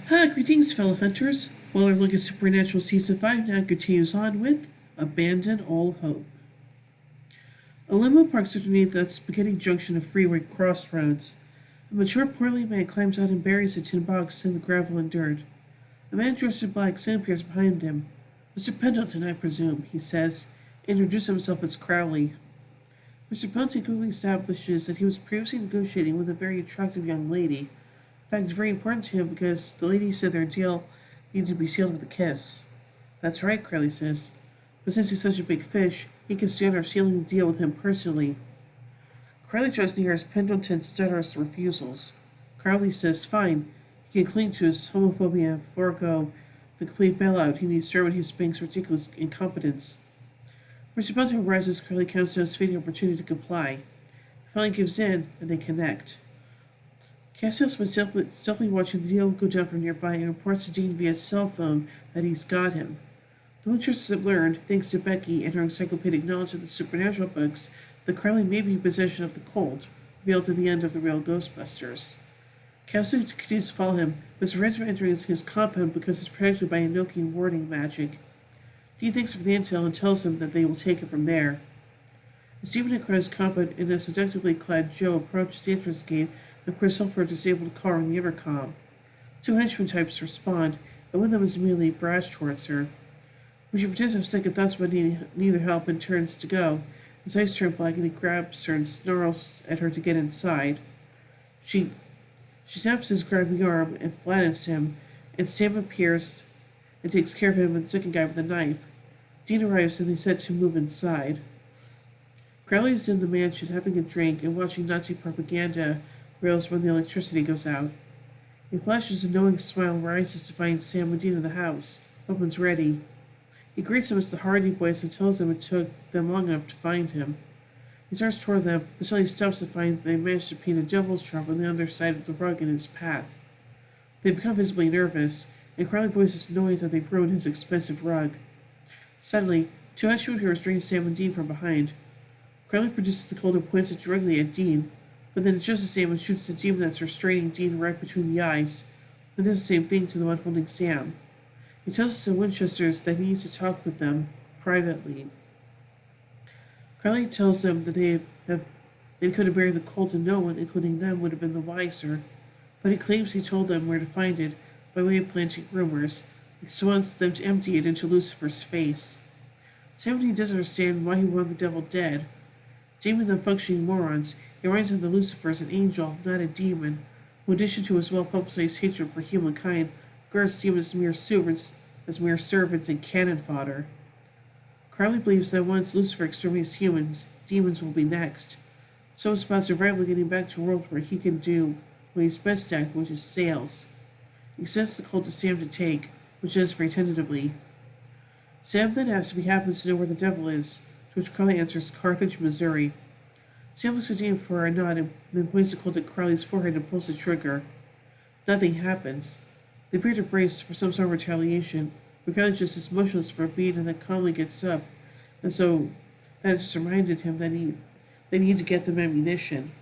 Greetings, fellow hunters. Well, our look at Supernatural Season 5 now continues on with Abandon All Hope. A limo parks underneath the spaghetti junction of freeway crossroads. A mature, portly man climbs out and buries a tin box in the gravel and dirt. A man dressed in black soon appears behind him. Mr. Pendleton, I presume, he says, introduces himself as Crowley. Mr. Pendleton quickly establishes that he was previously negotiating with a very attractive young lady. In fact, it's very important to him because the lady said their deal needed to be sealed with a kiss. That's right, Crowley says. But since he's such a big fish, he can stand our sealing the deal with him personally. Crowley tries near as Pendleton stutters refusals. Crowley says fine, he can cling to his homophobia and forego the complete bailout he needs to remedy his bank's ridiculous incompetence. Mr. Pendleton rises. Crowley counts down his fleeting opportunity to comply. He finally gives in, and they connect. Cassiel's been stealthily watching the deal go down from nearby and reports to Dean via cell phone that he's got him. The Winchesters have learned, thanks to Becky and her encyclopedic knowledge of the supernatural books, that Crowley may be in possession of the Colt, revealed at the end of the real Ghostbusters. Cassiel continues to follow him, but is prevented from entering his compound because it's protected by Enochian warding magic. Dean thanks for the intel and tells him that they will take it from there. As Stephen and Crowley's compound and a seductively clad Joe approaches the entrance gate and press for a disabled car on the intercom. Two henchman types respond, and one of them is immediately brash towards her. When she pretends to have second thoughts about needing help and turns to go, his eyes turn black and he grabs her and snarls at her to get inside. She snaps his grabbing arm and flattens him, and Sam appears and takes care of him and the second guy with a knife. Dean arrives and they set to move inside. Crowley is in the mansion having a drink and watching Nazi propaganda rails when the electricity goes out. He flashes a knowing smile and rises to find Sam and Dean in the house. Weapons ready. He greets them as the Hardy Boys and tells them it took them long enough to find him. He turns toward them, but suddenly stops to find they managed to paint a devil's trap on the other side of the rug in his path. They become visibly nervous, and Crowley voices noise that they've ruined his expensive rug. Suddenly, two henchmen appear restraining Sam and Dean from behind. Crowley produces the Colt and points it directly at Dean, but then adjusts the Sam and shoots the demon that's restraining Dean right between the eyes, and does the same thing to the one holding Sam. He tells the Winchesters that he needs to talk with them privately. Crowley tells them that they could have buried the Colt and no one, including them, would have been the wiser, but he claims he told them where to find it by way of planting rumors, because he wants them to empty it into Lucifer's face. Sam and Dean doesn't understand why he wanted the devil dead. Deeming them functioning morons, he reminds them that Lucifer is an angel, not a demon, who, in addition to his well-publicized hatred for humankind, regards demons as mere servants and cannon fodder. Crowley believes that once Lucifer exterminates humans, demons will be next. So it's about survival getting back to a world where he can do what he's best at, which is sales. He sends the Colt to Sam to take, which does very tentatively. Sam then asks if he happens to know where the devil is, to which Crowley answers Carthage, Missouri. Sam looks at Dean for a nod and then points the Colt at Crowley's forehead and pulls the trigger. Nothing happens. They appear to brace for some sort of retaliation, but Crowley just is motionless for a beat and then calmly gets up, and so that just reminded him that they need to get them ammunition.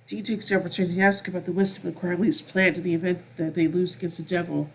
Dean takes the opportunity to ask about the wisdom of Crowley's plan in the event that they lose against the devil.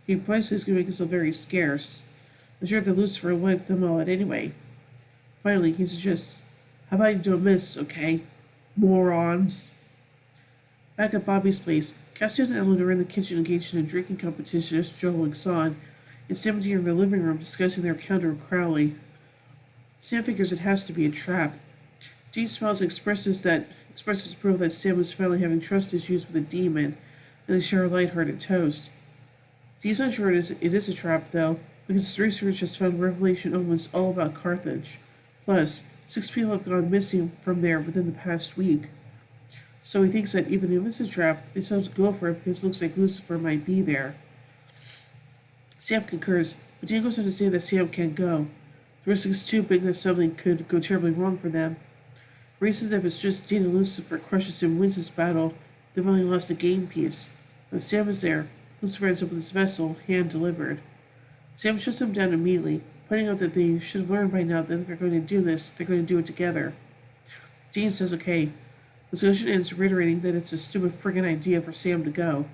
He implies he's going to make himself very scarce. I'm sure that Lucifer will wipe them all out anyway. Finally, he suggests, how about you don't miss, okay? Morons. Back at Bobby's place, Castiel and Ellen are in the kitchen engaged in a drinking competition as Joel looks on, and Sam and Dean are in the living room discussing their encounter with Crowley. Sam figures it has to be a trap. Dean smiles and expresses approval that Sam is finally having trust issues with a demon, and they share a light-hearted toast. Dean's not sure it is a trap, though, because his research has found Revelation omens all about Carthage. Plus, 6 people have gone missing from there within the past week. So he thinks that even if it's a trap, they still have to go for it because it looks like Lucifer might be there. Sam concurs, but Dean goes on to say that Sam can't go. The risk is too big that something could go terribly wrong for them. Reason that if it's just Dean and Lucifer crushes him and wins this battle, they've only lost a game piece. When Sam is there, Lucifer ends up with his vessel, hand-delivered. Sam shuts him down immediately, pointing out that they should have learned by now that if they're going to do this, they're going to do it together. Dean says okay, The discussion ends reiterating that it's a stupid friggin' idea for Sam to go.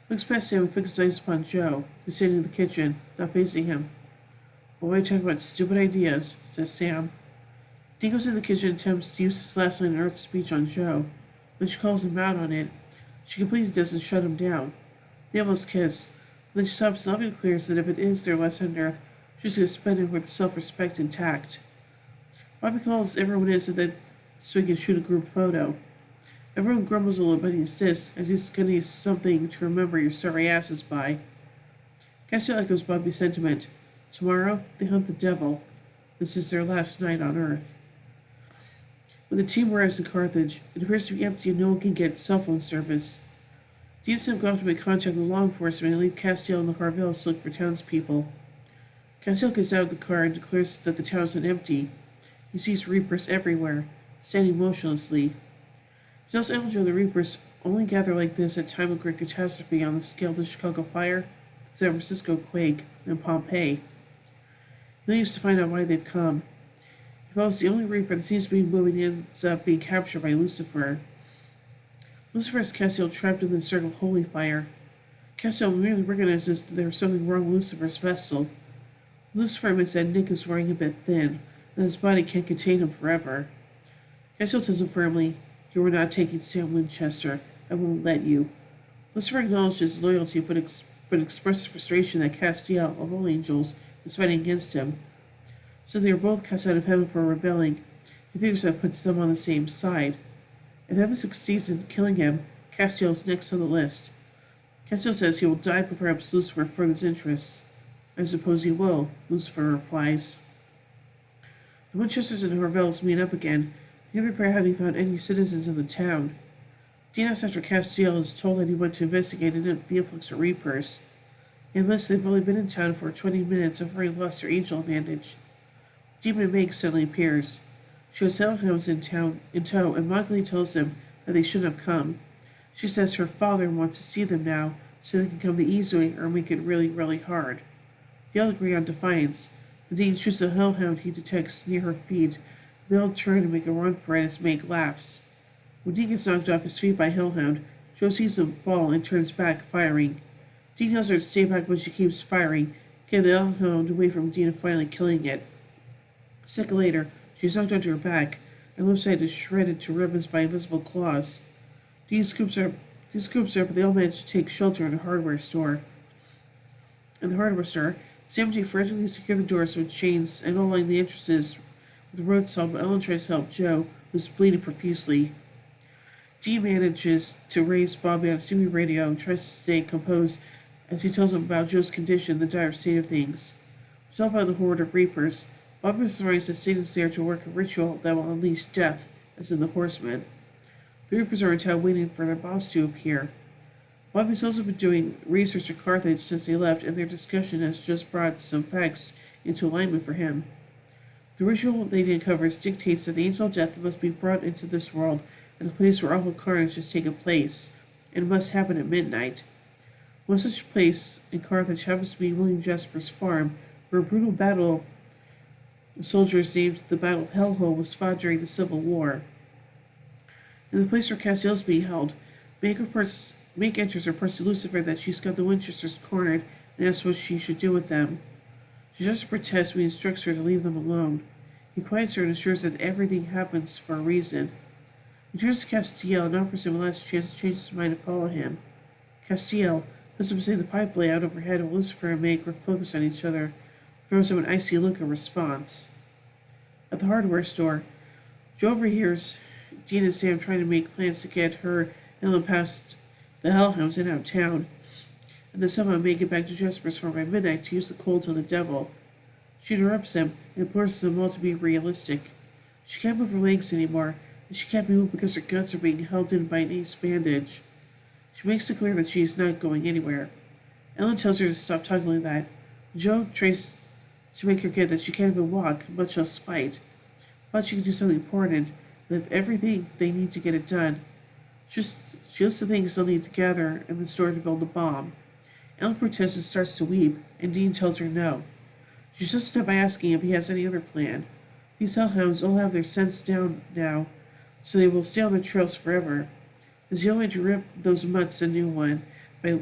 Looks past Sam and fixes eyes upon Joe, who's sitting in the kitchen, not facing him. Boy, talk about stupid ideas, says Sam. Dean goes in the kitchen and attempts to use his last line of Earth's speech on Joe. When she calls him out on it, she completely doesn't shut him down. They almost kiss. Then she stops loud and clears that if it is their last on Earth, she's going to spend it with self-respect intact. Bobby calls everyone in so he can shoot a group photo. Everyone grumbles a little but he insists, "I'm just going to use something to remember your sorry asses by." Castiel echoes Bobby's sentiment. Tomorrow, they hunt the devil. This is their last night on Earth. When the team arrives in Carthage, it appears to be empty and no one can get cell phone service. Dean and Sam go off to make contact with law enforcement and leave Castiel and the Harvilles to look for townspeople. Castiel gets out of the car and declares that the town is empty. He sees Reapers everywhere, standing motionlessly. He tells Angel the Reapers only gather like this at time of great catastrophe on the scale of the Chicago fire, the San Francisco quake, and Pompeii. He leaves to find out why they've come. He follows the only Reaper that seems to be moving and ends up being captured by Lucifer. Lucifer has Castiel trapped in the circle of holy fire. Castiel merely recognizes that there was something wrong with Lucifer's vessel. Lucifer admits that Nick is wearing a bit thin, and that his body can't contain him forever. Castiel tells him firmly, "You are not taking Sam Winchester. I won't let you." Lucifer acknowledges his loyalty, but expresses frustration that Castiel, of all angels, is fighting against him. Since they were both cast out of heaven for rebelling, he figures that puts them on the same side. If heaven succeeds in killing him, Castiel is next on the list. Castiel says he will die but perhaps Lucifer further his interests. "I suppose he will," Lucifer replies. The Winchesters and Harvilles meet up again, neither pair having found any citizens in the town. Dean asks after Castiel is told that he went to investigate the influx of Reapers. He admits they've only been in town for 20 minutes and already lost their angel advantage. Demon Meg suddenly appears. She has hellhounds in tow and mockingly tells them that they shouldn't have come. She says her father wants to see them now so they can come the easy way or make it really, really hard. They all agree on defiance. The Dean shoots a hellhound he detects near her feet. They all turn and make a run for it as Meg laughs. When Dean gets knocked off his feet by a hellhound, Joe sees him fall and turns back, firing. Dean tells her to stay back when she keeps firing, getting the hellhound away from Dean and finally killing it. A second later, she's knocked onto her back, and left side is shredded to ribbons by invisible claws. Dean scoops her up, but they all manage to take shelter in a hardware store. In the hardware store, Sam and Dean frantically secure the doors with chains and all line the entrances with a road saw, but Ellen tries to help Joe, who's bleeding profusely. Dean manages to raise Bobby on a CB radio and tries to stay composed as he tells him about Joe's condition, the dire state of things. Resolved by the horde of Reapers, Bobby surmises that Satan is there to work a ritual that will unleash death, as in the Horsemen. The Reapers are in town waiting for their boss to appear. Bobby's also been doing research at Carthage since they left, and their discussion has just brought some facts into alignment for him. The ritual they uncovers dictates that the angel of death must be brought into this world at a place where awful carnage has taken place, and it must happen at midnight. One such place in Carthage happens to be William Jasper's farm, where a brutal battle of soldiers named the Battle of Hellhole was fought during the Civil War. In the place where Castiel's being held, Meg enters reports to Lucifer that she's got the Winchesters cornered and asks what she should do with them. She just protests when he instructs her to leave them alone. He quiets her and assures that everything happens for a reason. He turns to Castiel and offers him a last chance to change his mind and follow him. Castiel lets him say the pipe lay out overhead while Lucifer and Meg focus on each other, throws him an icy look in response. At the hardware store, Joe overhears Dean and Sam trying to make plans to get her and Ellen past the hellhounds and out of town, and then somehow make it back to Jasper's farm by midnight to use the cold on the devil. She interrupts them and implores them all to be realistic. She can't move her legs anymore, and she can't move because her guts are being held in by an ace bandage. She makes it clear that she is not going anywhere. Ellen tells her to stop talking like that. Joe tries to make her get that she can't even walk, much less fight. But she can do something important, and have everything they need to get it done. She lists the things they'll need to gather in the store to build a bomb. Ellen protests and starts to weep, and Dean tells her no. She shuts it up by asking if he has any other plan. These hellhounds all have their scents down now, so they will stay on the trails forever. There's the only way to rip those mutts a new one by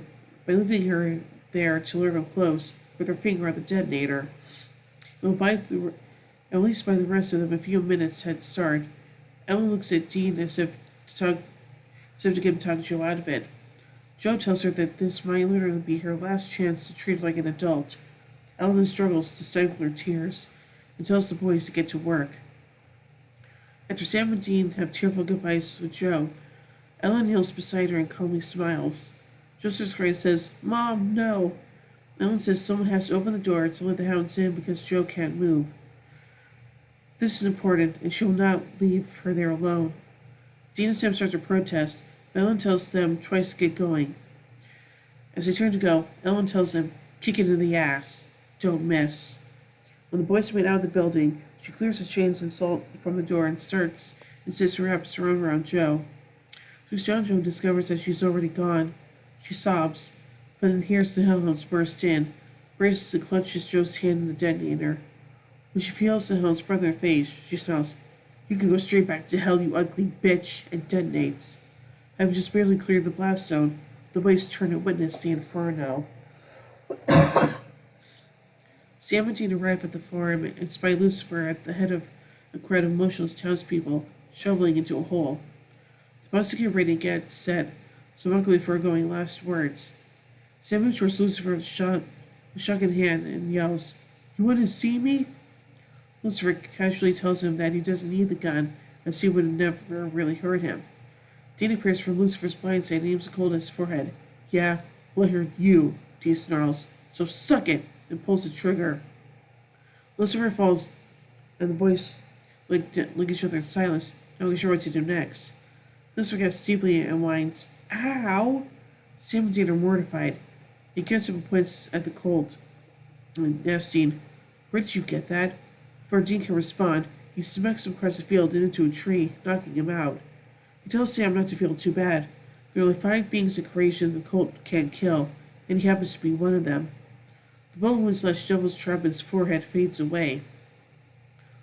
leaving her there to lure them close with her finger on the detonator. It will at least buy the rest of them a few minutes head start. Ellen looks at Dean as if to get him to talk Joe out of it. Joe tells her that this might literally be her last chance to treat her like an adult. Ellen struggles to stifle her tears and tells the boys to get to work. After Sam and Dean have tearful goodbyes with Joe, Ellen kneels beside her and calmly smiles. Joseph's cry says, "Mom, no." Ellen says someone has to open the door to let the hounds in because Joe can't move. This is important, and she will not leave her there alone. Dean and Sam start to protest, but Ellen tells them twice to get going. As they turn to go, Ellen tells them, "Kick it in the ass. Don't miss." When the boys made out of the building, she clears the chains and salt from the door and insists her wraps around Joe. Joe discovers that she's already gone. She sobs, but then hears the hellhounds burst in, braces and clutches Joe's hand in the detonator. When she feels the hellhounds spread their face, she snarls, "You can go straight back to hell, you ugly bitch," and detonates. Having just barely cleared the blast zone, the boys turn and witness the inferno. Sam and Dean arrive at the farm and spy Lucifer at the head of a crowd of motionless townspeople shoveling into a hole. The boss get ready to get set, so luckily foregoing last words. Sam ensures Lucifer with a shot in hand and yells, "You want to see me?" Lucifer casually tells him that he doesn't need the gun, as he would never really hurt him. Dean appears from Lucifer's blind side and aims a cold at his forehead. "Yeah, well, I heard you," Dean snarls, "so suck it," and pulls the trigger. Lucifer falls, and the boys look each other in silence, not really sure what to do next. Lucifer gets deeply and whines, "Ow!" Sam and Dean are mortified. He gets up and points at the colt. And asks Dean, "Where did you get that?" Before Dean can respond, he smacks him across the field and into a tree, knocking him out. He tells Sam not to feel too bad. There are only 5 beings in creation the colt can't kill, and he happens to be one of them. The bullet wound / devil's trap in his forehead fades away.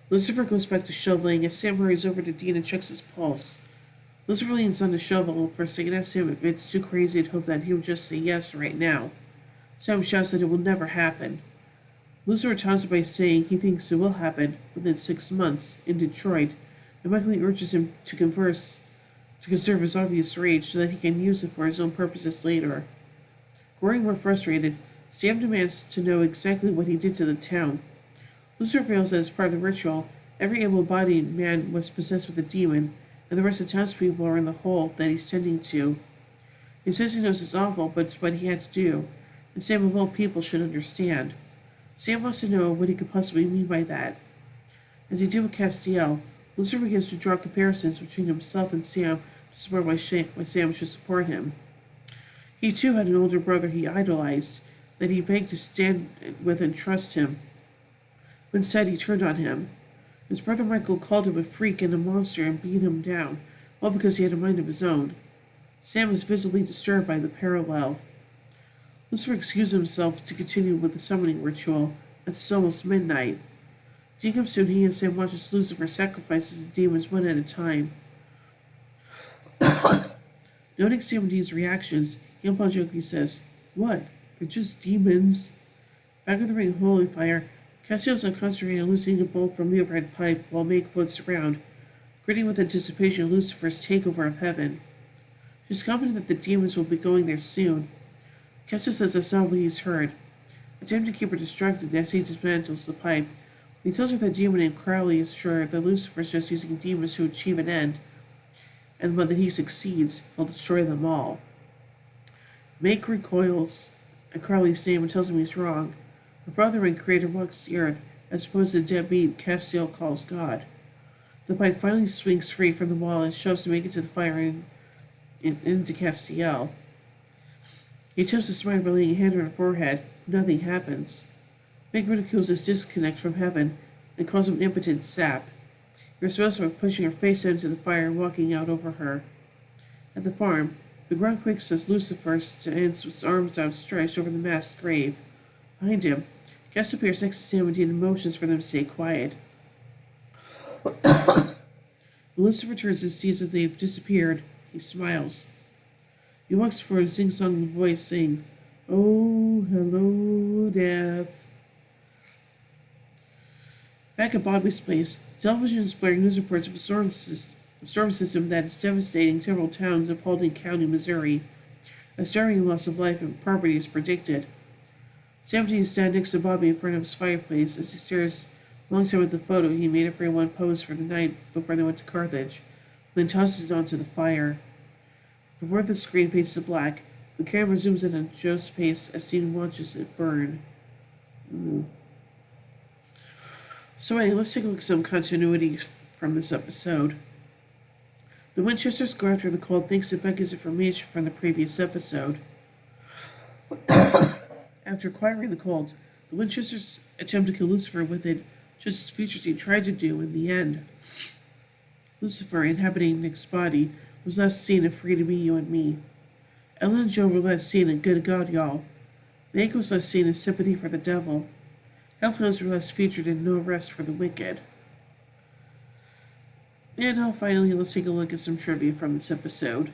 Lucifer goes back to shoveling as Sam hurries over to Dean and checks his pulse. Lucifer leans on the shovel for a second as Sam admits too crazy to hope that he would just say yes right now. Sam shouts that it will never happen. Lucifer taunts him by saying he thinks it will happen within 6 months in Detroit, and Michael urges him to conserve his obvious rage so that he can use it for his own purposes later. Growing more frustrated, Sam demands to know exactly what he did to the town. Lucifer reveals that as part of the ritual, every able-bodied man was possessed with a demon, and the rest of the townspeople are in the hole that he's tending to. He says he knows it's awful, but it's what he had to do, and Sam of all people should understand. Sam wants to know what he could possibly mean by that. As he did with Castiel, Lucifer begins to draw comparisons between himself and Sam to support why Sam should support him. He too had an older brother he idolized, that he begged to stand with and trust him. But instead he turned on him. His brother Michael called him a freak and a monster and beat him down, all because he had a mind of his own. Sam was visibly disturbed by the parallel. Lucifer excused himself to continue with the summoning ritual, as it's almost midnight. Dean comes soon, he and Sam watches Lucifer sacrifices the demons one at a time. Noting Sam and Dean's reactions, he apologetically says, "What? They're just demons." Back in the ring of holy fire, Castiel's concentrating on loosening a bolt from the overhead pipe while Meg floats around, grinning with anticipation of Lucifer's takeover of heaven. She's confident that the demons will be going there soon. Castiel says that's not what he's heard. Attempting to keep her distracted as he dismantles the pipe, he tells her that demon named Crowley is sure that Lucifer is just using demons to achieve an end, and when he succeeds, he'll destroy them all. Meg recoils at Crowley's name and tells him he's wrong. Her father and creator walks the earth, as opposed to the deadbeat Castiel calls God. The pipe finally swings free from the wall and shoves Meg into the fire and into Castiel. He attempts to smite her by laying a hand on her forehead, but nothing happens. Meg ridicules his disconnect from heaven and calls him impotent sap. He responds by pushing her face into the fire and walking out over her. At the farm, the ground quakes as Lucifer stands with his arms outstretched over the masked grave. Behind him, Castiel appears next to Sam and Dean and motions for them to stay quiet. When Lucifer turns and sees that they've disappeared, he smiles. He walks forward and sings song voice, saying, "Oh, hello, death." Back at Bobby's place, television is blaring news reports of a storm system that is devastating several towns of Paulding County, Missouri. A staggering loss of life and property is predicted. Sam stands next to Bobby in front of his fireplace as he stares alongside with the photo he made everyone pose for the night before they went to Carthage, then tosses it onto the fire. Before the screen fades to black, the camera zooms in on Joe's face as Dean watches it burn. So anyway, let's take a look at some continuity from this episode. The Winchesters go after the Colt thanks to Becky's information from the previous episode. After acquiring the Colt, the Winchesters attempt to kill Lucifer with it, just as Future Team tried to do in the end. Lucifer, inhabiting Nick's body, was last seen in Free to Be You and Me. Ellen and Joe were last seen in Good God, Y'all. Meg was last seen in Sympathy for the Devil. Hellhounds were last featured in No Rest for the Wicked. And now finally, let's take a look at some trivia from this episode.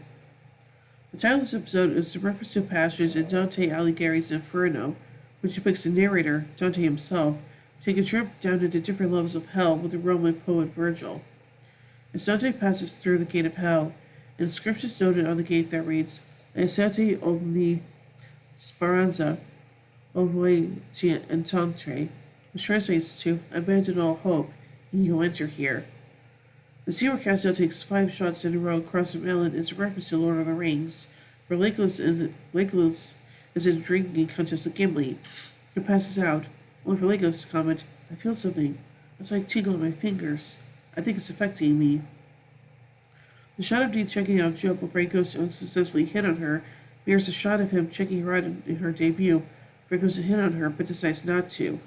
The title of this episode is a reference to a passage in Dante Alighieri's Inferno, which depicts the narrator, Dante himself, take a trip down into different levels of hell with the Roman poet Virgil. As Dante passes through the gate of hell, an inscription is noted on the gate that reads, "Laesate ogni speranza, o voi entrare," which translates to, "Abandon all hope, ye who enter here." The scene where Castiel takes 5 shots in a row across from Ellen is a reference to Lord of the Rings, where Legolas is in a drinking contest with Gimli, who passes out, only for Legolas to comment, "I feel something. It's like tingle on my fingers. I think it's affecting me." The shot of Dean checking out Joe before he goes to unsuccessfully hit on her mirrors a shot of him checking her out in her debut, where he goes to hit on her but decides not to.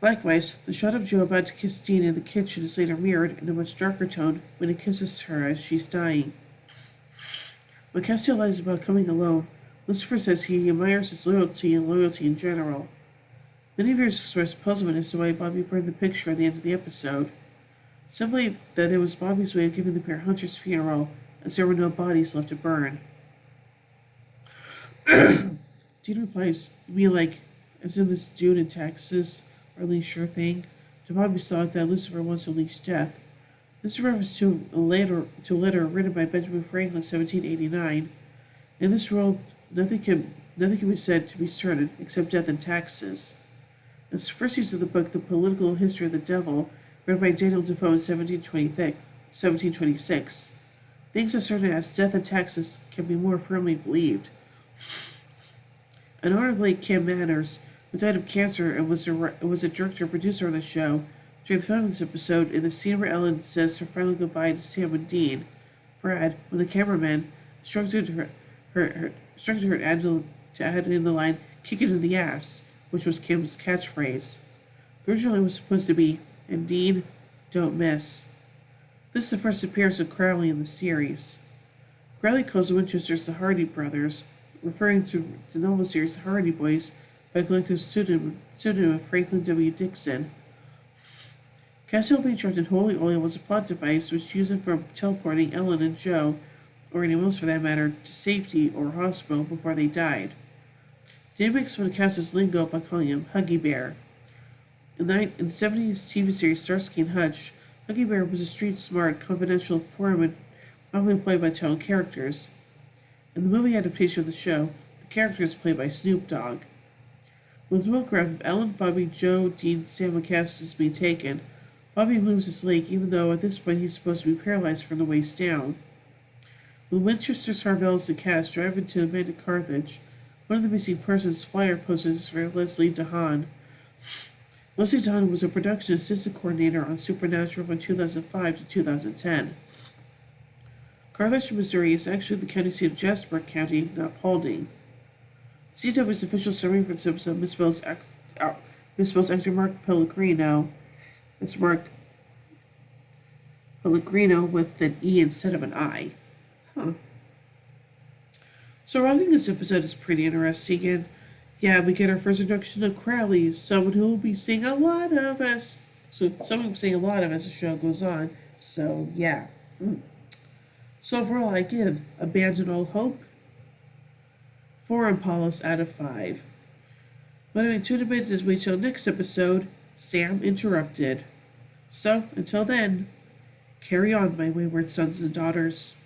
Likewise, the shot of Joe about to kiss Dean in the kitchen is later mirrored in a much darker tone when he kisses her as she's dying. When Castiel lies about coming alone, Lucifer says he admires his loyalty and loyalty in general. Many viewers expressed puzzlement as to why Bobby burned the picture at the end of the episode. Simply that it was Bobby's way of giving the pair Hunter's funeral, as there were no bodies left to burn. Dean replies, "You mean like, as in this dude in Texas, or at least sure thing?" To Bobby's thought that Lucifer wants to unleash death. This is a reference to a letter written by Benjamin Franklin in 1789. In this world, nothing can be said to be certain except death and taxes. It's the first use of the book, The Political History of the Devil, written by Daniel Defoe in 1726. Things as certain as death and taxes can be more firmly believed. In honor of late Kim Manners, who died of cancer and was a director and producer on the show, during the filming of this episode, in the scene where Ellen says her final goodbye to Sam and Dean, Brad, when the cameraman instructed her to add in the line, "Kick it in the ass," which was Kim's catchphrase. The original line was supposed to be, "And Dean, don't miss." This is the first appearance of Crowley in the series. Crowley calls the Winchesters the Hardy Brothers, referring to the novel series The Hardy Boys by collective pseudonym of Franklin W. Dixon. Castiel being trapped in holy oil was a plot device which used him for teleporting Ellen and Joe, or anyone else for that matter, to safety or hospital before they died. Dean makes fun of Castiel's lingo by calling him Huggy Bear. In the 70s TV series Starsky and Hutch, Huggy Bear was a street-smart, confidential informant often played by child characters. In the movie adaptation of the show, the character is played by Snoop Dogg. With the photograph of Ellen, Bobby, Joe, Dean, Sam, and Cassius being taken, Bobby moves his leg even though at this point he's supposed to be paralyzed from the waist down. When Winchester's, Harvell's, and Cass drive into abandoned Carthage, one of the missing persons flyer poses for Leslie DeHaan. Leslie DeHaan was a production assistant coordinator on Supernatural from 2005 to 2010. Carthage, Missouri is actually the county seat of Jasper County, not Paulding. CW's official summary for this episode misspells actor Mark Pellegrino. It's Mark Pellegrino with an E instead of an I. So I think this episode is pretty interesting, and yeah, we get our first introduction to Crowley, someone who will be seeing a lot of as the show goes on, So, yeah. So overall, I give Abandon All Hope 4 Impalas out of 5. But anyway, tune in as we till next episode, Sam Interrupted. So, until then, carry on, my wayward sons and daughters.